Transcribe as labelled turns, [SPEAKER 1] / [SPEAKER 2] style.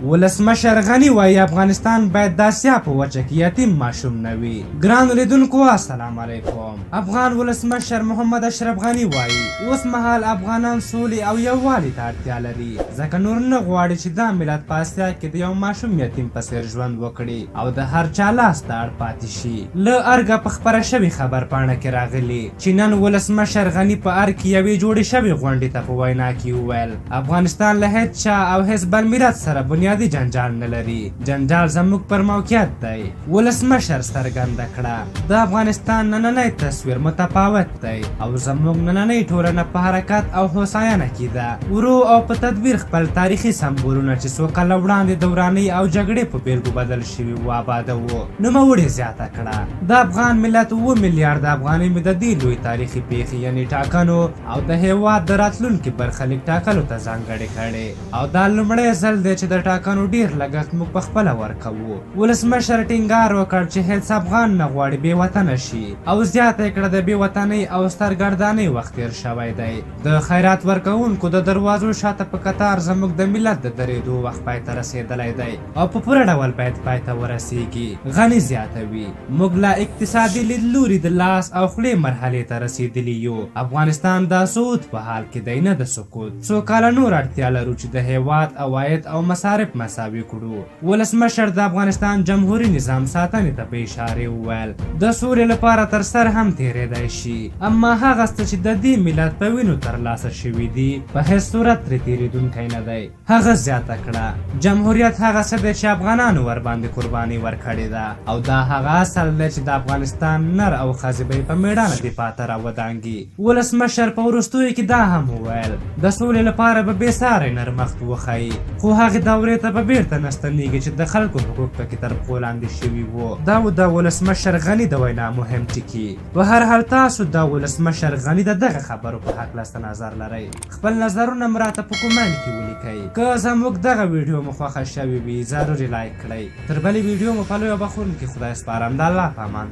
[SPEAKER 1] ولسمشر غني وایي افغانستان باید د اسیا په وچه کې یتیم ماشوم نه وي. ګرانو لیدونکو السلام علیکم. افغان ولسمشر محمد اشرف غني وایي اوس مهال افغانان سولې او یووالي ته اړتیا لري ځکه نور نه غواړي چې دا ملت په اسیا کې د یو ماشوم یتیم په څېر ژوند وکړي او د هر چا لاس ته اړ پاتې شي. له ارګه په خپره شوې خبرپاڼه کې راغلي چې نن ولسمشر غني په ارګ کې یوې جوړې شوې غونډې ته په وینا کې وویل افغانستان له هیڅ چا او هیڅ بل ملت سره بنیادي جنجال نه لري. جنجال زموږ پر موقعیت دی. ولسمشر څرګنده کړه د افغانستان نننی تصویر متفاوت دی او زموږ نننۍ ټولنه په حرکت او هوساینه کې ده. ورو او په تدبیر خپل تاریخي سمبولونه چې څو کاله وړاندې د ورانۍ او جګړې په بیلګو بدل شوي وو آباده وو. نوموړې زیاته کړه د افغان ملت 7 میلیارډ افغانۍ مې د دې لوی تاریخي پیښې یعنې ټاکنو او د هېواد د راتلونکي برخلیک ټاکلو ته ځانګړې کړې او دا لومړی ځل دی چې د ټاکنو ډېر لګښت موږ پخپله ورکوو. ولسمشر ټینګار وکړ چې هېڅ افغان نه غواړي بې وطنه شي او زیاته یې کړه د بې وطنۍ او سترګردانۍ وخت تېر شوی دی. د خیرات ورکوونکو د دروازو شاته په کتار زموږ د ملت د درېدو وخت پای ته رسېدلی دی او په پوره ډول باید پای ته ورسیږي. غني زیاتوي موږ لا اقتصادي لیدلوري د لاس او خولې مرحلې ته رسېدلي یو. افغانستان د صعود په حال کې دی نه د سقوط. څو کاله نور اړتیا لرو چې د هېواد عواید او مصارف مساوي کړو. ولسمشر د افغانستان جمهوري نظام ساتنې ته په اشارې وویل د سولې لپاره تر سر هم تېرېدی شي اما هغه څه چې د دې ملت په وینو ترلاسه شوي دي په هېڅ صورت ترې تېرېدونکی نه دی. هغه زیاته کړه جمهوریت هغه څه دی چې افغانانو ورباندې قرباني ورکړې ده او دا هغه اصل دی چې د افغانستان نر او ښځې به یې په مېړانه دفاع ته راودانګي. ولسمشر په وروستیو کې دا هم وویل د سولې لپاره به بېساری نرمښت وښیي خو هغې دورې ته به بېرته نستنېږي چې د خلکو حقوق پکې تر پښو لاندې شوي وو. دا و د ولسمشر غني د وینا مهم ټکي. په هر حال تاسو د ولسمشر غني د دغه خبرو په هکله څه نظر لرئ؟ خپل نظرونه م راته په کومنټ کې ولیکئ. که زموږ دغه ویډیو مو خوښه شوې وي ضروري لایک کړئ. تر بلې ویډیو مو په لویو بخښونکي خدای سپارم. د الله په امان.